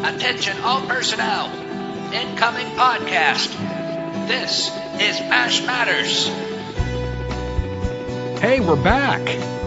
Attention all personnel. Incoming podcast. This is MASH Matters. Hey, we're back.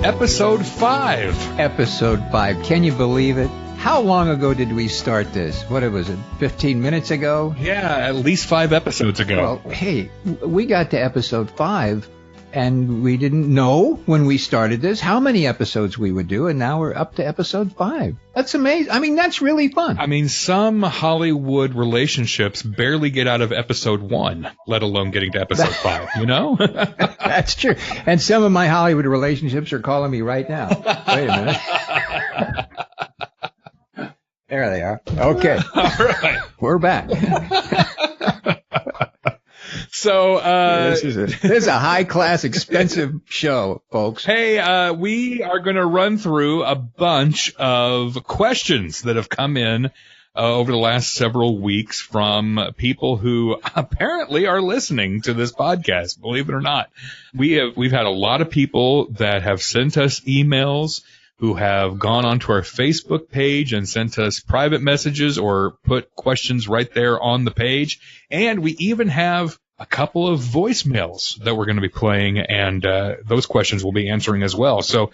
Episode 5. Episode 5. Can you believe it? How long ago did we start this? What was it, 15 minutes ago? Yeah, at least 5 episodes ago. Well, hey, we got to episode 5, and we didn't know when we started this how many episodes we would do, and now we're up to episode 5. That's amazing. I mean, that's really fun. I mean, some Hollywood relationships barely get out of episode 1, let alone getting to episode 5, you know? That's true. And some of my Hollywood relationships are calling me right now. Wait a minute. There they are. Okay. All right. We're back. So, this is a high-class, expensive show, folks. Hey, we are going to run through a bunch of questions that have come in over the last several weeks from people who apparently are listening to this podcast, believe it or not. We've had a lot of people that have sent us emails, who have gone onto our Facebook page and sent us private messages or put questions right there on the page. And we even have a couple of voicemails that we're going to be playing, and those questions we'll be answering as well. So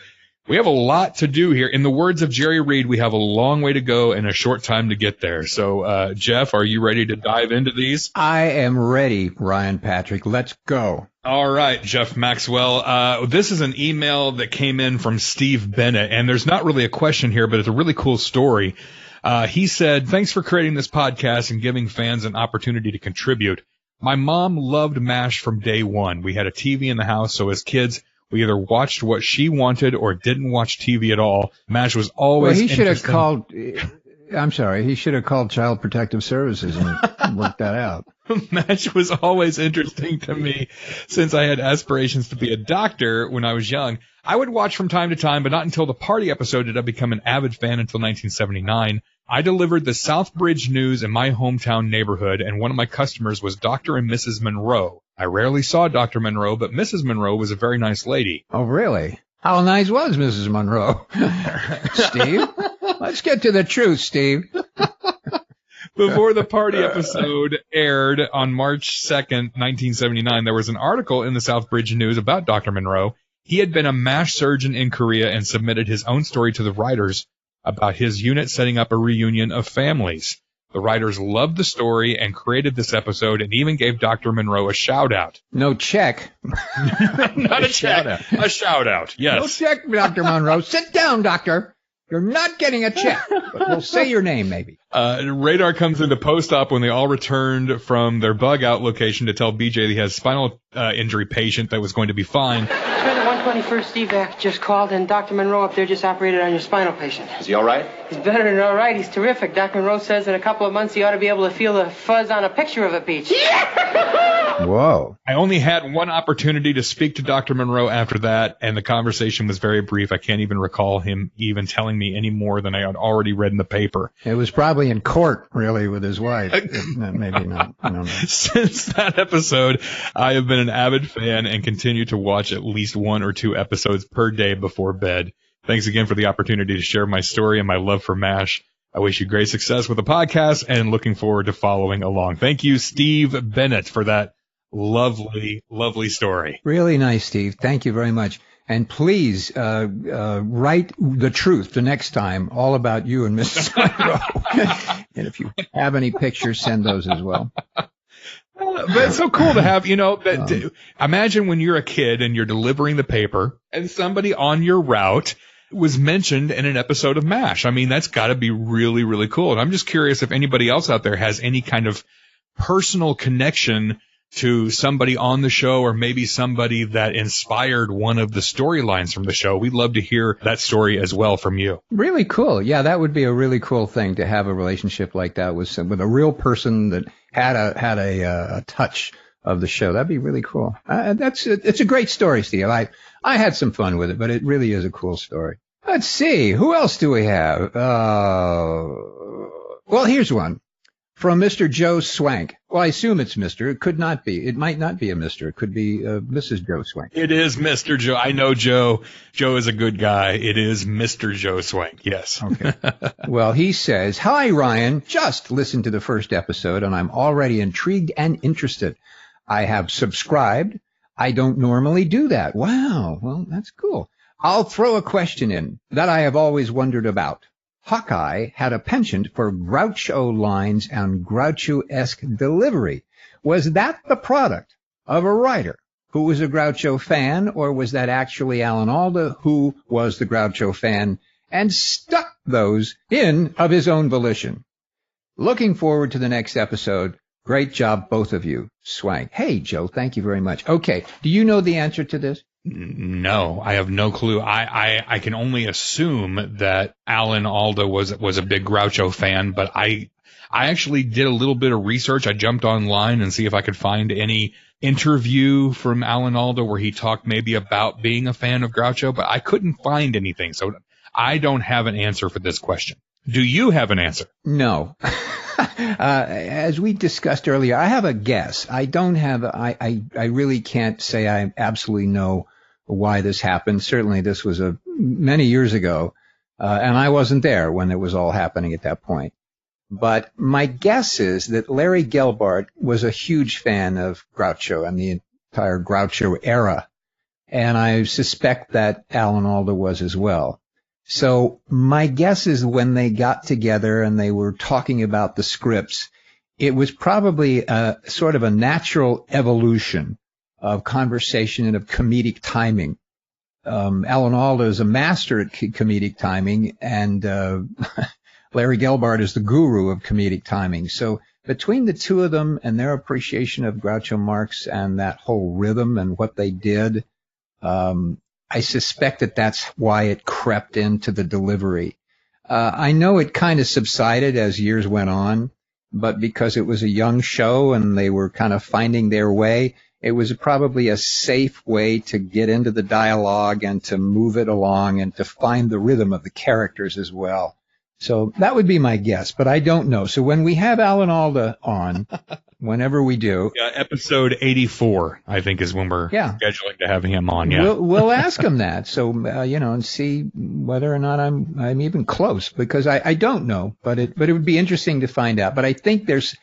we have a lot to do here. In the words of Jerry Reed, we have a long way to go and a short time to get there. So, Jeff, are you ready to dive into these? I am ready, Ryan Patrick. Let's go. All right, Jeff Maxwell. This is an email that came in from Steve Bennett, and there's not really a question here, but it's a really cool story. He said, "Thanks for creating this podcast and giving fans an opportunity to contribute. My mom loved MASH from day one. We had a TV in the house, so as kids, we either watched what she wanted or didn't watch TV at all. MASH was always Well, he should have called... I'm sorry, he should have called Child Protective Services and worked that out. MASH was always interesting to me since I had aspirations to be a doctor when I was young. I would watch from time to time, but not until the party episode did I become an avid fan until 1979. I delivered the Southbridge News in my hometown neighborhood, and one of my customers was Dr. and Mrs. Monroe. I rarely saw Dr. Monroe, but Mrs. Monroe was a very nice lady." Oh, really? How nice was Mrs. Monroe? Steve? Let's get to the truth, Steve. Before the party episode aired on March 2nd, 1979, there was an article in the Southbridge News about Dr. Monroe. He had been a MASH surgeon in Korea and submitted his own story to the writers about his unit setting up a reunion of families. The writers loved the story and created this episode and even gave Dr. Monroe a shout-out. No check. Not a check. A shout-out, yes. No check, Dr. Monroe. Sit down, doctor. You're not getting a check, but we'll say your name, maybe. Radar comes into post-op when they all returned from their bug-out location to tell BJ that he has a spinal injury patient that was going to be fine. Sir, the 121st evac just called, and Dr. Monroe up there just operated on your spinal patient. Is he all right? He's better than all right. He's terrific. Dr. Monroe says in a couple of months he ought to be able to feel the fuzz on a picture of a peach. Whoa. I only had one opportunity to speak to Dr. Monroe after that, and the conversation was very brief. I can't even recall him even telling me any more than I had already read in the paper. It was probably in court, really, with his wife. Maybe not. I don't know. Since that episode, I have been an avid fan and continue to watch at least 1 or 2 episodes per day before bed. Thanks again for the opportunity to share my story and my love for MASH. I wish you great success with the podcast and looking forward to following along. Thank you, Steve Bennett, for that lovely, lovely story. Really nice, Steve. Thank you very much. And please write the truth the next time, all about you and Mrs. Monroe. And if you have any pictures, send those as well. But it's so cool to have, imagine when you're a kid and you're delivering the paper and somebody on your route was mentioned in an episode of MASH. I mean, that's got to be really, really cool. And I'm just curious if anybody else out there has any kind of personal connection to somebody on the show or maybe somebody that inspired one of the storylines from the show. We'd love to hear that story as well from you. Really cool. Yeah, that would be a really cool thing to have a relationship like that with a real person that had a touch of the show. That'd be really cool. It's a great story, Steve. I had some fun with it, but it really is a cool story. Let's see. Who else do we have? Well, here's one. From Mr. Joe Swank. Well, I assume it's Mr. It could not be. It might not be a Mr. It could be Mrs. Joe Swank. It is Mr. Joe. I know Joe. Joe is a good guy. It is Mr. Joe Swank. Yes. Okay. Well, he says, "Hi, Ryan. Just listened to the first episode, and I'm already intrigued and interested. I have subscribed. I don't normally do that." Wow. Well, that's cool. "I'll throw a question in that I have always wondered about. Hawkeye had a penchant for Groucho lines and Groucho-esque delivery. Was that the product of a writer who was a Groucho fan, or was that actually Alan Alda, who was the Groucho fan and stuck those in of his own volition? Looking forward to the next episode. Great job, both of you. Swank." Hey, Joe, thank you very much. Okay, do you know the answer to this? No, I have no clue. I can only assume that Alan Alda was a big Groucho fan, but I actually did a little bit of research. I jumped online and see if I could find any interview from Alan Alda where he talked maybe about being a fan of Groucho, but I couldn't find anything. So I don't have an answer for this question. Do you have an answer? No. As we discussed earlier, I have a guess. I don't have, I really can't say I absolutely know why this happened. Certainly this was many years ago, and I wasn't there when it was all happening at that point. But my guess is that Larry Gelbart was a huge fan of Groucho and the entire Groucho era, and I suspect that Alan Alda was as well. So my guess is when they got together and they were talking about the scripts, it was probably sort of a natural evolution of conversation and of comedic timing. Alan Alda is a master at comedic timing, and Larry Gelbart is the guru of comedic timing. So between the two of them and their appreciation of Groucho Marx and that whole rhythm and what they did, I suspect that that's why it crept into the delivery. I know it kind of subsided as years went on, but because it was a young show and they were kind of finding their way, it was probably a safe way to get into the dialogue and to move it along and to find the rhythm of the characters as well. So that would be my guess, but I don't know. So when we have Alan Alda on, whenever we do. Yeah, episode 84, I think, is when we're scheduling to have him on. Yeah, we'll ask him that. So, and see whether or not I'm even close, because I don't know, but it would be interesting to find out. But I think there's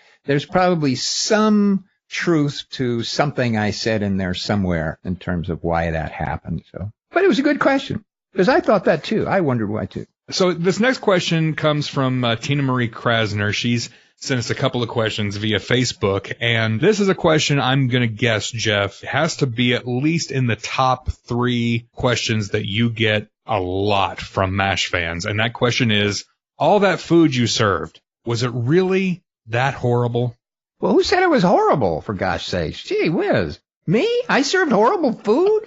probably some truth to something I said in there somewhere in terms of why that happened. So, but it was a good question, because I thought that too. I wondered why too. So this next question comes from Tina Marie Krasner. She's sent us a couple of questions via Facebook, and this is a question I'm going to guess, Jeff, has to be at least in the top 3 questions that you get a lot from MASH fans. And that question is, all that food you served, was it really that horrible? Well, who said it was horrible, for gosh sakes? Gee whiz. Me? I served horrible food?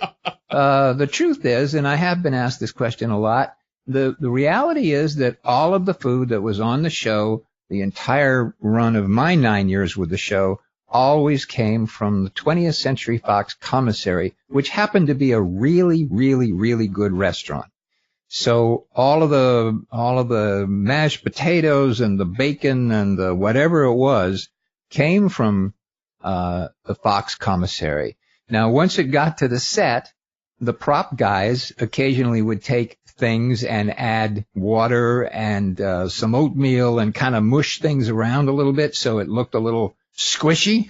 The truth is, and I have been asked this question a lot, the reality is that all of the food that was on the show, the entire run of my 9 years with the show, always came from the 20th Century Fox commissary, which happened to be a really, really, really good restaurant. So all of the mashed potatoes and the bacon and the whatever it was came from the Fox commissary. Now, once it got to the set, the prop guys occasionally would take things and add water and some oatmeal and kind of mush things around a little bit so it looked a little squishy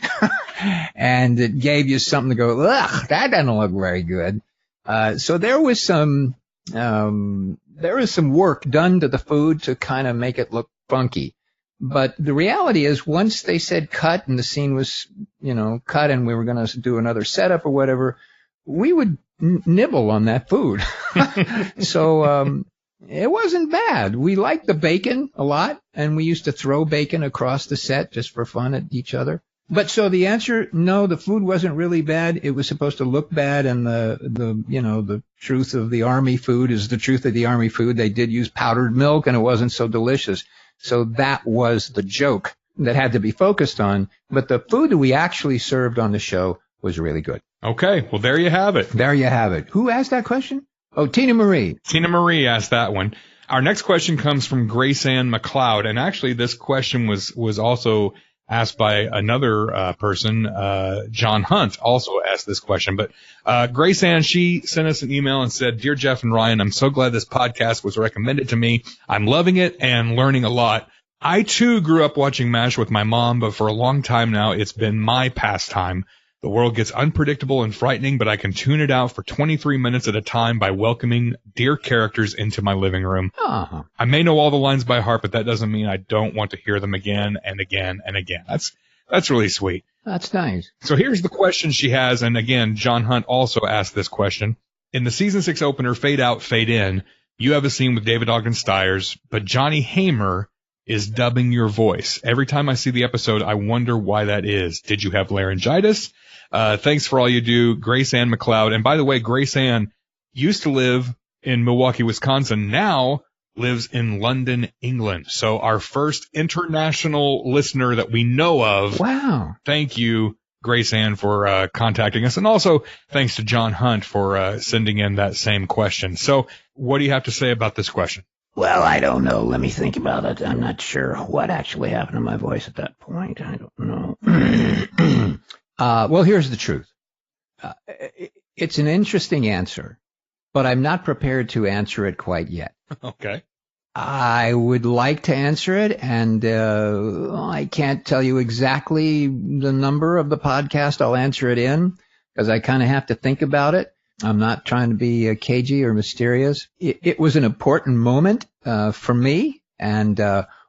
and it gave you something to go, ugh, that doesn't look very good. So there was some work done to the food to kind of make it look funky. But the reality is, once they said cut and the scene was, cut and we were going to do another setup or whatever, we would nibble on that food. So it wasn't bad. We liked the bacon a lot, and we used to throw bacon across the set just for fun at each other. But so the answer, no, the food wasn't really bad. It was supposed to look bad, and the truth of the Army food is the truth of the Army food. They did use powdered milk, and it wasn't so delicious. So that was the joke that had to be focused on. But the food that we actually served on the show was really good. Okay, well, there you have it. There you have it. Who asked that question? Oh, Tina Marie. Tina Marie asked that one. Our next question comes from Ann McLeod, and actually this question was also asked by another person, John Hunt, also asked this question. But Ann, she sent us an email and said, "Dear Jeff and Ryan, I'm so glad this podcast was recommended to me. I'm loving it and learning a lot. I, too, grew up watching MASH with my mom, but for a long time now, it's been my pastime. The world gets unpredictable and frightening, but I can tune it out for 23 minutes at a time by welcoming dear characters into my living room. Uh-huh. I may know all the lines by heart, but that doesn't mean I don't want to hear them again and again and again." That's really sweet. That's nice. So here's the question she has, and again, John Hunt also asked this question. In the season 6 opener, Fade Out, Fade In, you have a scene with David Ogden Stiers, but Johnny Hamer is dubbing your voice. Every time I see the episode, I wonder why that is. Did you have laryngitis? Thanks for all you do, Ann McLeod. And by the way, Ann used to live in Milwaukee, Wisconsin, now lives in London, England. So our first international listener that we know of. Wow. Thank you, Ann, for contacting us. And also thanks to John Hunt for sending in that same question. So what do you have to say about this question? Well, I don't know. Let me think about it. I'm not sure what actually happened to my voice at that point. I don't know. Well, here's the truth. It's an interesting answer, but I'm not prepared to answer it quite yet. Okay. I would like to answer it, and I can't tell you exactly the number of the podcast I'll answer it in, because I kind of have to think about it. I'm not trying to be cagey or mysterious. It was an important moment for me, and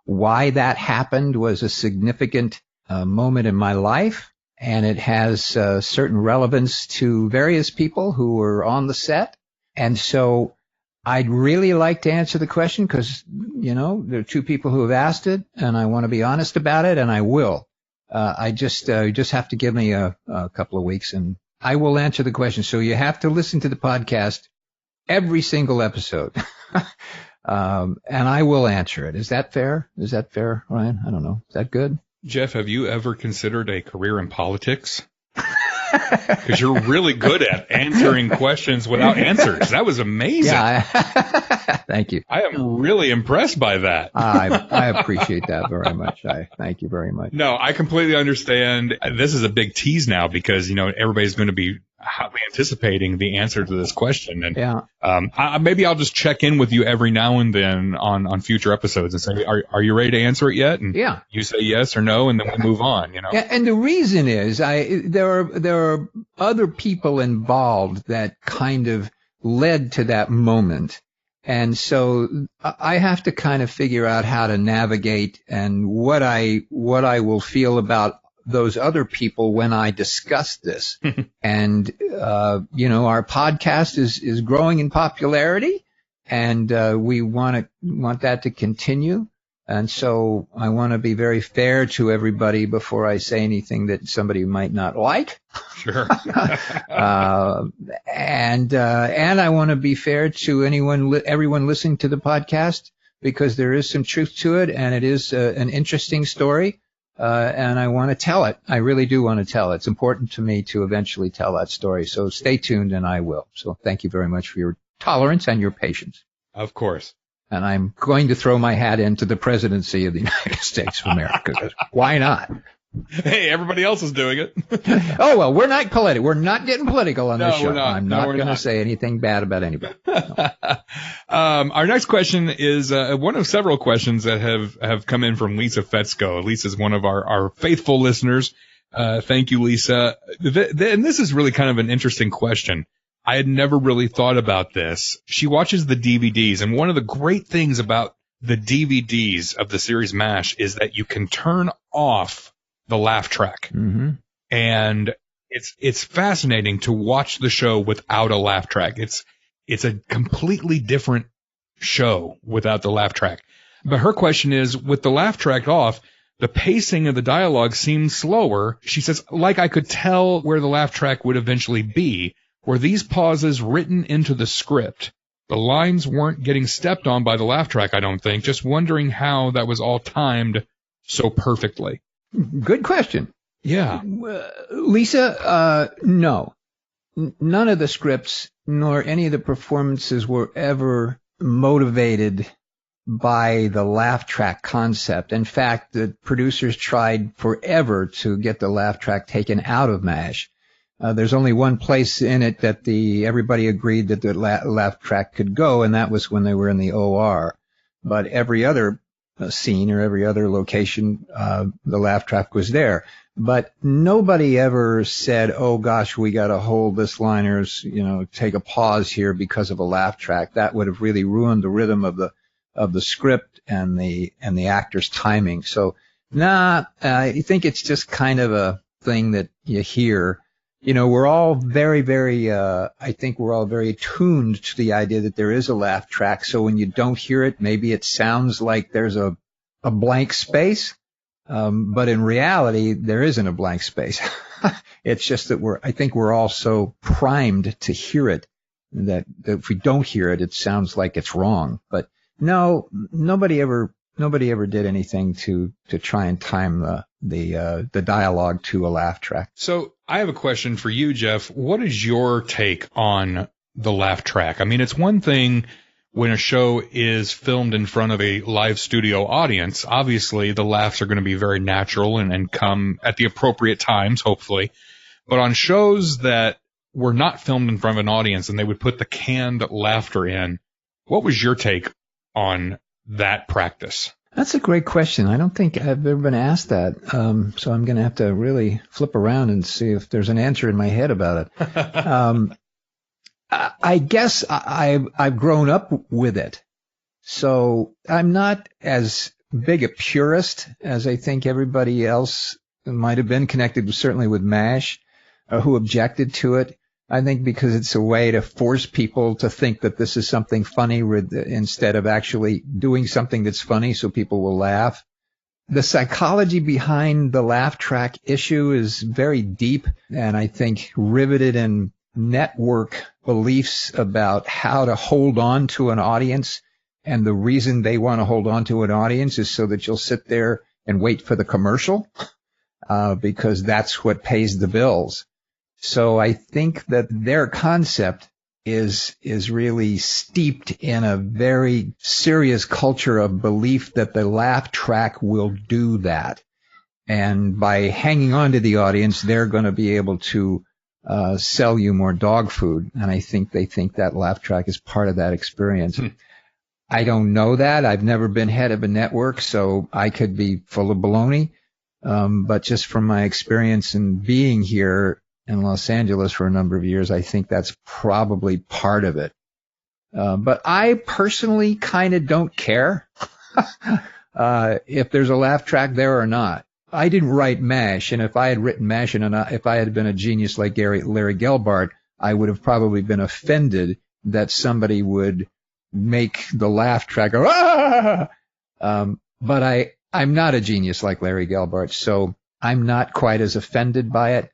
why that happened was a significant moment in my life, and it has certain relevance to various people who were on the set. And so I'd really like to answer the question because, there are two people who have asked it, and I want to be honest about it, and I will. I just have to give me a couple of weeks, and I will answer the question. So you have to listen to the podcast every single episode, and I will answer it. Is that fair? Is that fair, Ryan? I don't know. Is that good? Jeff, have you ever considered a career in politics? Because you're really good at answering questions without answers. That was amazing. Yeah, thank you. I am really impressed by that. I appreciate that very much. Thank you very much. No, I completely understand. This is a big tease now because, everybody's going to be hotly anticipating the answer to this question. And yeah. Maybe I'll just check in with you every now and then on future episodes and say, are you ready to answer it yet? And yeah. You say yes or no, and then we move on, Yeah, and the reason is there are other people involved that kind of led to that moment. And so I have to kind of figure out how to navigate and what I will feel about those other people when I discuss this. And, our podcast is growing in popularity, and we want that to continue. And so I want to be very fair to everybody before I say anything that somebody might not like. Sure. And I want to be fair to everyone listening to the podcast, because there is some truth to it, and it is an interesting story. And I want to tell it. I really do want to tell it. It's important to me to eventually tell that story. So stay tuned, and I will. So thank you very much for your tolerance and your patience. Of course. And I'm going to throw my hat into the presidency of the United States of America. Why not? Hey, everybody else is doing it. Oh, well, we're not political. We're not getting political on this show. We're not. I'm not going to say anything bad about anybody. No. Our next question is one of several questions that have come in from Lisa Fetzko. Lisa is one of our faithful listeners. Thank you, Lisa. And this is really kind of an interesting question. I had never really thought about this. She watches the DVDs, and one of the great things about the DVDs of the series MASH is that you can turn off the laugh track. Mm-hmm. And it's fascinating to watch the show without a laugh track. It's a completely different show without the laugh track. But her question is, with the laugh track off, the pacing of the dialogue seems slower. She says, like I could tell where the laugh track would eventually be. Were these pauses written into the script? The lines weren't getting stepped on by the laugh track, I don't think. Just wondering how that was all timed so perfectly. Good question. Yeah. Lisa, no. None of the scripts nor any of the performances were ever motivated by the laugh track concept. In fact, the producers tried forever to get the laugh track taken out of MASH. There's only one place in it that everybody agreed that the laugh track could go, and that was when they were in the OR. But every other scene or every other location, the laugh track was there. But nobody ever said, oh gosh, we got to hold this liners, take a pause here because of a laugh track. That would have really ruined the rhythm of the script and the actor's timing. So, I think it's just kind of a thing that you hear. We're all I think we're all very tuned to the idea that there is a laugh track. So when you don't hear it, maybe it sounds like there's a blank space. But in reality, there isn't a blank space. It's just that I think we're all so primed to hear it that if we don't hear it, it sounds like it's wrong. But no, nobody ever did anything to try and time the dialogue to a laugh track. So I have a question for you, Jeff. What is your take on the laugh track? I mean, it's one thing when a show is filmed in front of a live studio audience. Obviously, the laughs are going to be very natural and come at the appropriate times, hopefully. But on shows that were not filmed in front of an audience and they would put the canned laughter in, what was your take on that practice? That's a great question. I don't think I've ever been asked that. So I'm going to have to really flip around and see if there's an answer in my head about it. I guess I've grown up with it. So I'm not as big a purist as I think everybody else might have been, connected certainly with MASH, who objected to it. I think because it's a way to force people to think that this is something funny instead of actually doing something that's funny so people will laugh. The psychology behind the laugh track issue is very deep and I think riveted in network beliefs about how to hold on to an audience. And the reason they want to hold on to an audience is so that you'll sit there and wait for the commercial, because that's what pays the bills. So I think that their concept is really steeped in a very serious culture of belief that the laugh track will do that. And by hanging on to the audience, they're going to be able to sell you more dog food. And I think they think that laugh track is part of that experience. I don't know that. I've never been head of a network, so I could be full of baloney. But just from my experience in being here in Los Angeles for a number of years, I think that's probably part of it. But I personally kind of don't care if there's a laugh track there or not. I didn't write MASH, and if I had written MASH and if I had been a genius like Larry Gelbart, I would have probably been offended that somebody would make the laugh track go, ah! But I'm not a genius like Larry Gelbart, so I'm not quite as offended by it.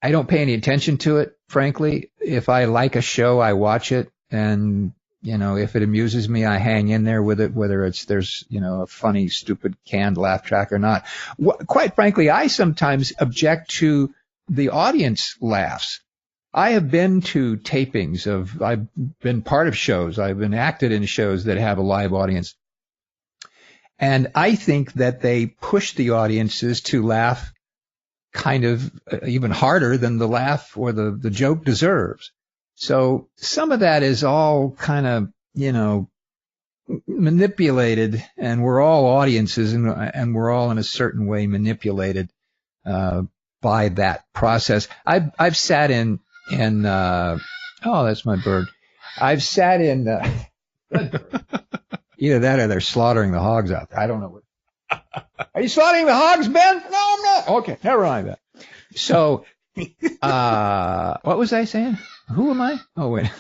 I don't pay any attention to it, frankly. If I like a show, I watch it, and if it amuses me, I hang in there with it, whether there's a funny, stupid, canned laugh track or not. Quite frankly, I sometimes object to the audience laughs. I have been to tapings I've been part of shows. I've been acted in shows that have a live audience. And I think that they push the audiences to laugh kind of even harder than the laugh or the joke deserves. So some of that is all kind of, manipulated, and we're all audiences and we're all in a certain way manipulated, by that process. I've sat in, oh, that's my bird. I've sat in, either that or they're slaughtering the hogs out there. I don't know what. Are you slaughtering the hogs, Ben? No, I'm not. Okay, never mind that. So, what was I saying? Who am I? Oh, wait.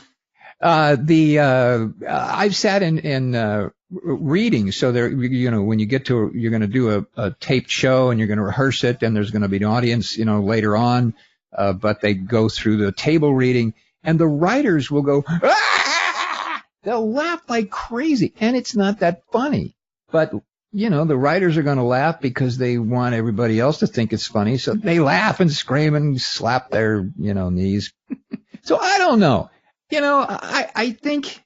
I've sat in readings. So there, when you get to, you're going to do a taped show and you're going to rehearse it, and there's going to be an audience, later on. But they go through the table reading, and the writers will go, ah! They'll laugh like crazy, and it's not that funny. But the writers are going to laugh because they want everybody else to think it's funny. So they laugh and scream and slap their, knees. So I don't know. I think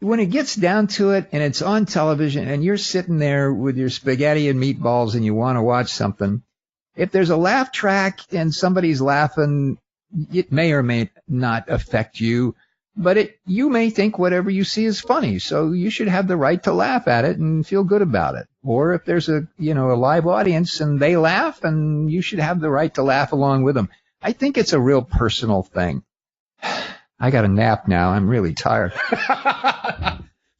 when it gets down to it and it's on television and you're sitting there with your spaghetti and meatballs and you want to watch something, if there's a laugh track and somebody's laughing, it may or may not affect you, but you may think whatever you see is funny. So you should have the right to laugh at it and feel good about it. Or if there's a live audience and they laugh, and you should have the right to laugh along with them. I think it's a real personal thing. I got a nap now. I'm really tired.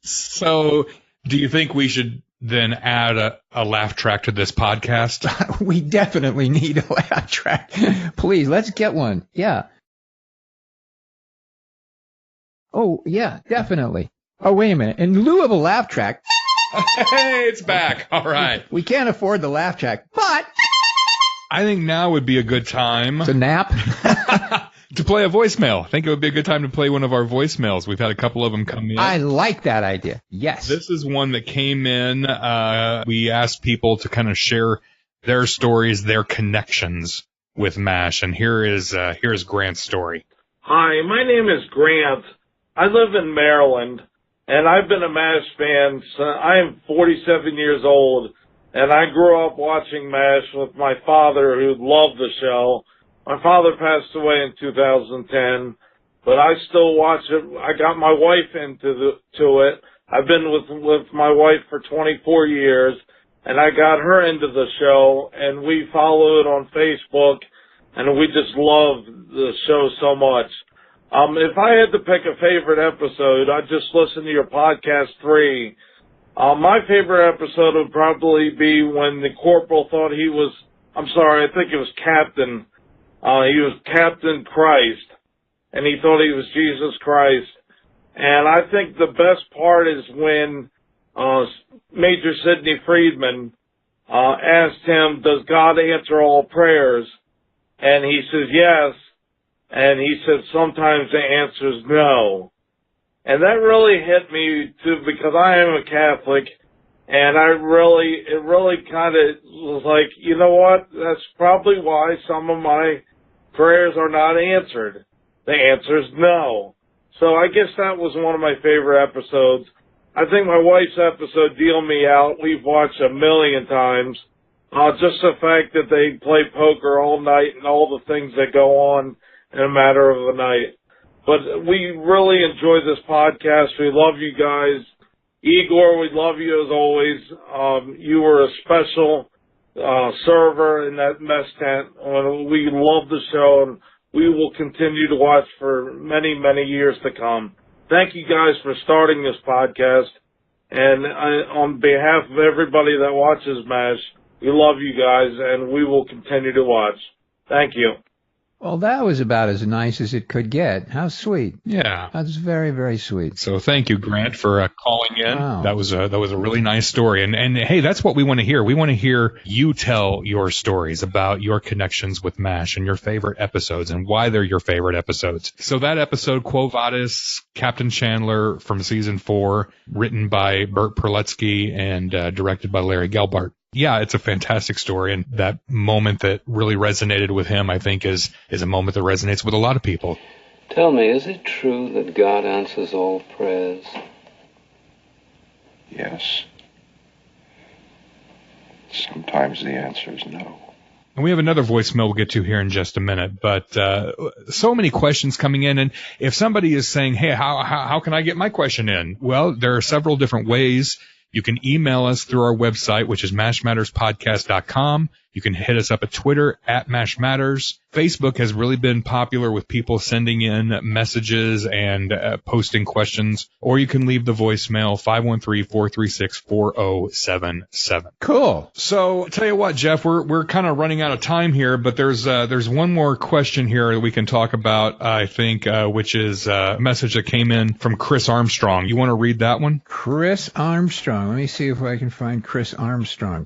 So do you think we should then add a laugh track to this podcast? We definitely need a laugh track. Please, let's get one. Yeah. Oh, yeah, definitely. Oh, wait a minute. In lieu of a laugh track. Hey, it's back. All right. We can't afford the laugh track, but I think now would be a good time to nap. To play a voicemail. I think it would be a good time to play one of our voicemails. We've had a couple of them come in. I like that idea. Yes. This is one that came in. We asked people to kind of share their stories, their connections with MASH. And here's Grant's story. Hi, my name is Grant. I live in Maryland, and I've been a MASH fan since I am 47 years old, and I grew up watching MASH with my father, who loved the show. My father passed away in 2010, but I still watch it. I got my wife into it. I've been with my wife for 24 years, and I got her into the show, and we follow it on Facebook, and we just love the show so much. If I had to pick a favorite episode, I'd just listen to your podcast 3. My favorite episode would probably be when the corporal thought he was, I think it was Captain. He was Captain Christ, and he thought he was Jesus Christ. And I think the best part is when Major Sidney Friedman asked him, does God answer all prayers? And he says, yes. And he said, sometimes the answer is no. And that really hit me too, because I am a Catholic, and it really kind of was like, you know what? That's probably why some of my prayers are not answered. The answer is no. So I guess that was one of my favorite episodes. I think my wife's episode, Deal Me Out, we've watched 1 million times. Just the fact that they play poker all night and all the things that go on in a matter of a night. But we really enjoy this podcast. We love you guys. Igor, we love you as always. You were a special server in that mess tent. We love the show, and we will continue to watch for many, many years to come. Thank you guys for starting this podcast. And on behalf of everybody that watches MASH, we love you guys, and we will continue to watch. Thank you. Well, that was about as nice as it could get. How sweet. Yeah. That's very, very sweet. So thank you, Grant, for calling in. Wow. That was a really nice story. And hey, that's what we want to hear. We want to hear you tell your stories about your connections with MASH and your favorite episodes and why they're your favorite episodes. So that episode, Quo Vadis, Captain Chandler from season 4, written by Bert Perletsky and directed by Larry Gelbart. Yeah, it's a fantastic story, and that moment that really resonated with him, I think, is a moment that resonates with a lot of people. Tell me, is it true that God answers all prayers? Yes. Sometimes the answer is no. And we have another voicemail we'll get to here in just a minute, but so many questions coming in, and if somebody is saying, hey, how can I get my question in? Well, there are several different ways. You can email us through our website, which is mashmatterspodcast.com. You can hit us up at Twitter at mashmatters. Facebook has really been popular with people sending in messages and posting questions. Or you can leave the voicemail 513-436-4077. Cool. So tell you what, Jeff, we're kind of running out of time here, but there's one more question here that we can talk about, I think, which is a message that came in from Chris Armstrong. You want to read that one? Chris Armstrong. Let me see if I can find Chris Armstrong.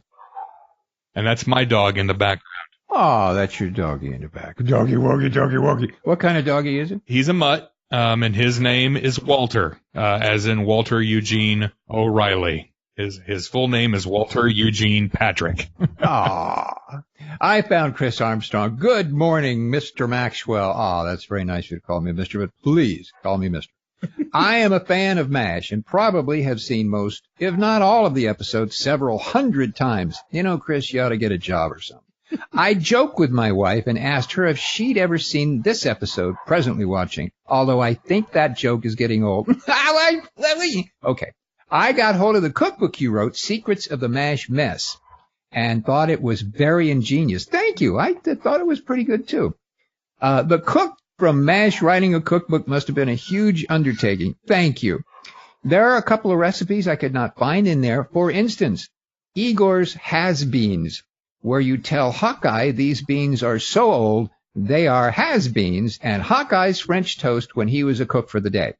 And that's my dog in the background. Oh, that's your doggy in the back. Doggy woggy, doggy woggy. What kind of doggy is it? He's a mutt, and his name is Walter, as in Walter Eugene O'Reilly. His full name is Walter Eugene Patrick. Ah, I found Chris Armstrong. Good morning, Mr. Maxwell. Ah, that's very nice of you to call me Mr., but please call me Mr. I am a fan of MASH and probably have seen most, if not all of the episodes several hundred times. You know, Chris, you ought to get a job or something. I joked with my wife and asked her if she'd ever seen this episode presently watching, although I think that joke is getting old. Okay. I got hold of the cookbook you wrote, Secrets of the MASH Mess, and thought it was very ingenious. Thank you. I thought it was pretty good, too. The cook from MASH writing a cookbook must have been a huge undertaking. Thank you. There are a couple of recipes I could not find in there. For instance, Igor's has-beens, where you tell Hawkeye these beans are so old they are has-beens, and Hawkeye's French toast when he was a cook for the day.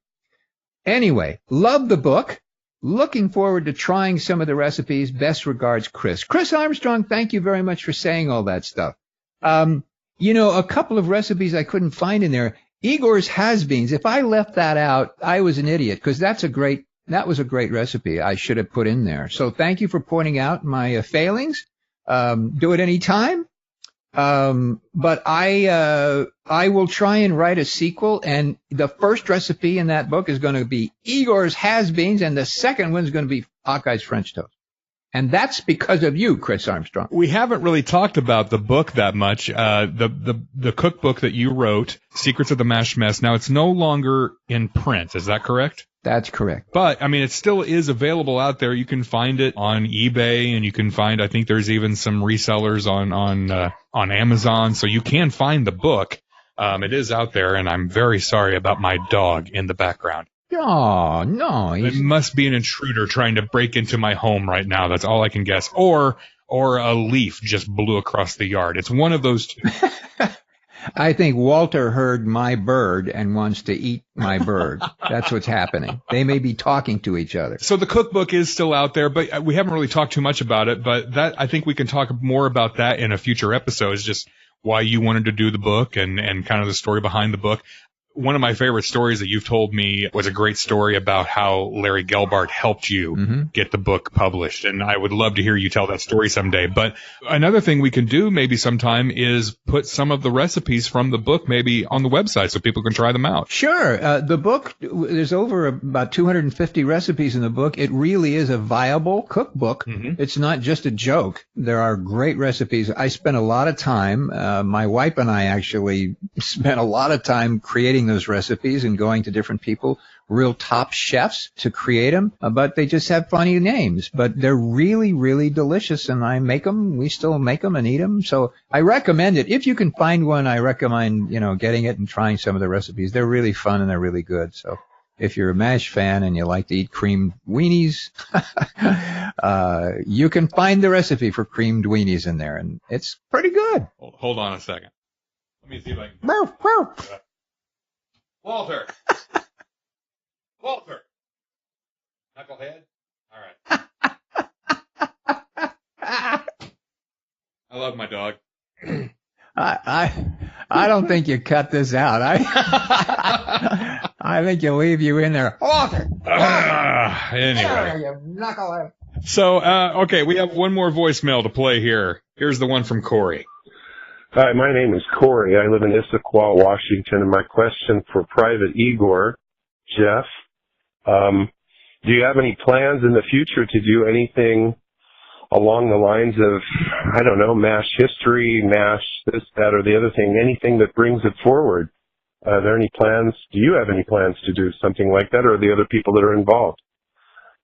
Anyway, love the book. Looking forward to trying some of the recipes. Best regards, Chris. Chris Armstrong, thank you very much for saying all that stuff. You know, a couple of recipes I couldn't find in there. Igor's has-beens. If I left that out, I was an idiot, because that was a great recipe I should have put in there. So thank you for pointing out my failings. Do it any time. But I will try and write a sequel, and the first recipe in that book is going to be Igor's has-beens, and the second one is going to be Hawkeye's French toast. And that's because of you, Chris Armstrong. We haven't really talked about the book that much. The cookbook that you wrote, Secrets of the MASH Mess. Now, it's no longer in print. Is that correct? That's correct. But, I mean, it still is available out there. You can find it on eBay, and you can find, I think there's even some resellers on Amazon. So you can find the book. It is out there, and I'm very sorry about my dog in the background. Oh, no. It must be an intruder trying to break into my home right now. That's all I can guess. Or a leaf just blew across the yard. It's one of those two. I think Walter heard my bird and wants to eat my bird. That's what's happening. They may be talking to each other. So the cookbook is still out there, but we haven't really talked too much about it. But I think we can talk more about that in a future episode. It's just why you wanted to do the book and kind of the story behind the book. One of my favorite stories that you've told me was a great story about how Larry Gelbart helped you get the book published. And I would love to hear you tell that story someday. But another thing we can do maybe sometime is put some of the recipes from the book maybe on the website so people can try them out. Sure. The book, there's over about 250 recipes in the book. It really is a viable cookbook. It's not just a joke. There are great recipes. I spent a lot of time, my wife and I actually spent a lot of time creating those recipes and going to different people, real top chefs, to create them, but they just have funny names. But they're really, really delicious, and I make them. We still make them and eat them. So I recommend it. If you can find one, I recommend, getting it and trying some of the recipes. They're really fun and they're really good. So if you're a MASH fan and you like to eat creamed weenies, you can find the recipe for creamed weenies in there, and it's pretty good. Hold on a second. Let me see if I can... Walter. Walter. Knucklehead. All right. I love my dog. I don't think you cut this out. I think you leave you in there. Walter. Anyway. You knucklehead. So, okay, we have one more voicemail to play here. Here's the one from Corey. Hi, my name is Corey. I live in Issaquah, Washington, and my question for Private Igor, Jeff, do you have any plans in the future to do anything along the lines of, I don't know, MASH history, MASH this, that, or the other thing, anything that brings it forward? Are there any plans? Do you have any plans to do something like that, or the other people that are involved?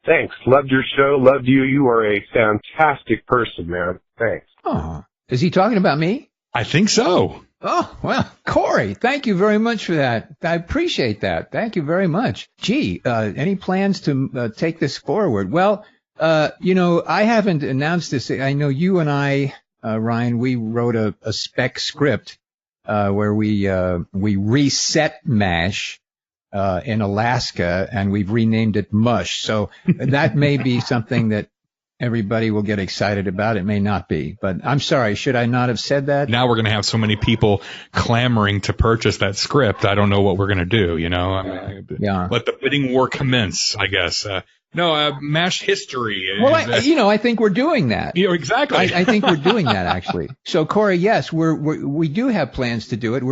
Thanks. Loved your show. Loved you. You are a fantastic person, man. Thanks. Oh, is he talking about me? I think so. Oh, well, Corey, thank you very much for that. I appreciate that. Thank you very much. Gee, any plans to take this forward? Well, I haven't announced this. I know you and I, Ryan, we wrote a spec script where we reset MASH in Alaska, and we've renamed it Mush. So that may be something that everybody will get excited about. It may not be, but I'm sorry. Should I not have said that? Now we're going to have so many people clamoring to purchase that script. I don't know what we're going to do, Yeah. Let the bidding war commence, I guess. No, MASH history. Well, I think we're doing that. Exactly. I think we're doing that, actually. So, Corey, yes, we do have plans to do it.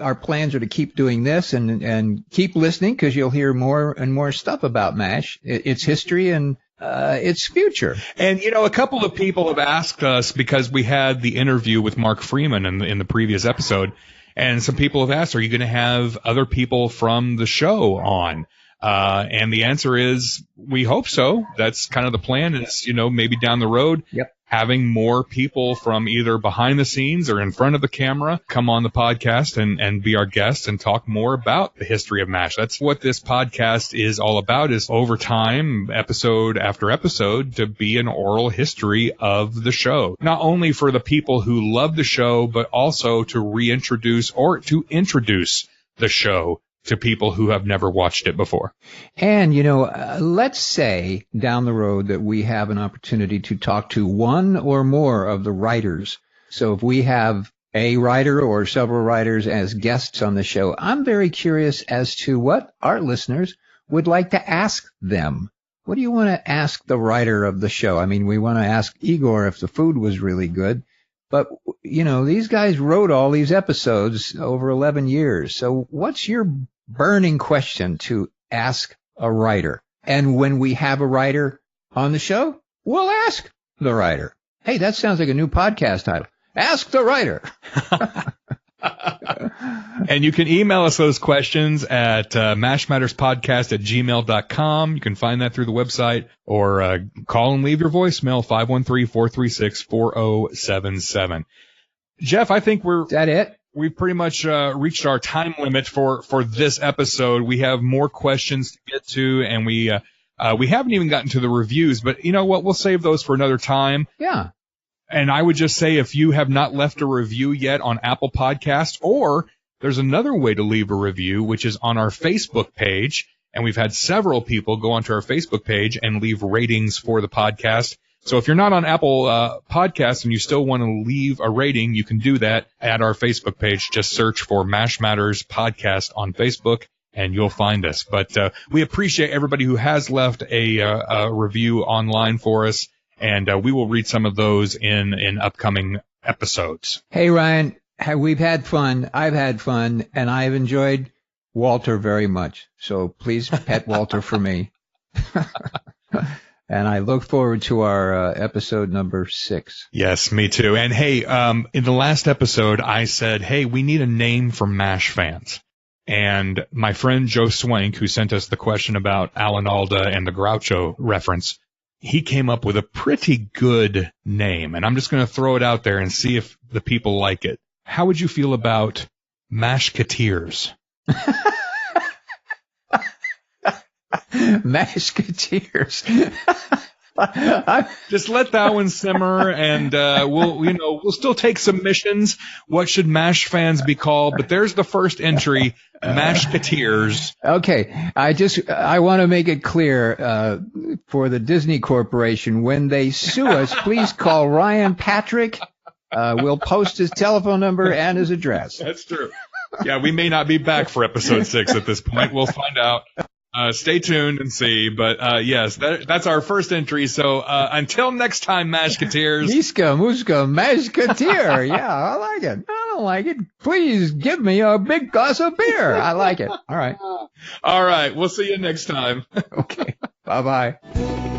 Our plans are to keep doing this and keep listening, because you'll hear more and more stuff about MASH, its history and its future. And, a couple of people have asked us, because we had the interview with Mark Freeman in the previous episode, and some people have asked, are you going to have other people from the show on? And the answer is, we hope so. That's kind of the plan, is, maybe down the road, having more people from either behind the scenes or in front of the camera come on the podcast and be our guests and talk more about the history of MASH. That's what this podcast is all about, is over time, episode after episode, to be an oral history of the show. Not only for the people who love the show, but also to reintroduce or to introduce the show to people who have never watched it before. And, let's say down the road that we have an opportunity to talk to one or more of the writers. So if we have a writer or several writers as guests on the show, I'm very curious as to what our listeners would like to ask them. What do you want to ask the writer of the show? I mean, we want to ask Igor if the food was really good. But, these guys wrote all these episodes over 11 years. So what's your burning question to ask a writer? And when we have a writer on the show, we'll ask the writer. Hey, that sounds like a new podcast title. Ask the writer. And you can email us those questions at mashmatterspodcast@gmail.com. You can find that through the website, or call and leave your voicemail, 513-436-4077. Jeff, I think Is that it? We've pretty much reached our time limit for this episode. We have more questions to get to, and we haven't even gotten to the reviews, but you know what? We'll save those for another time. Yeah. And I would just say, if you have not left a review yet on Apple Podcasts, or there's another way to leave a review, which is on our Facebook page. And we've had several people go onto our Facebook page and leave ratings for the podcast. So if you're not on Apple Podcasts and you still want to leave a rating, you can do that at our Facebook page. Just search for MASH Matters Podcast on Facebook, and you'll find us. But we appreciate everybody who has left a review online for us. And we will read some of those in upcoming episodes. Hey, Ryan, we've had fun. I've had fun, and I've enjoyed Walter very much. So please pet Walter for me. And I look forward to our episode number 6. Yes, me too. And hey, in the last episode, I said, hey, we need a name for MASH fans. And my friend Joe Swank, who sent us the question about Alan Alda and the Groucho reference, he came up with a pretty good name, and I'm just going to throw it out there and see if the people like it. How would you feel about Mashketeers? Mashketeers. Just let that one simmer, and we'll still take submissions. What should MASH fans be called? But there's the first entry, Mashketeers. Okay, I want to make it clear for the Disney Corporation, when they sue us, please call Ryan Patrick. We'll post his telephone number and his address. That's true. Yeah, we may not be back for episode 6 at this point. We'll find out. Stay tuned and see. But yes, that's our first entry. So until next time, Mashketeers. Miska, Muska, Mashketeer. Yeah, I like it. I don't like it. Please give me a big glass of beer. I like it. All right. All right. We'll see you next time. Okay. Bye-bye.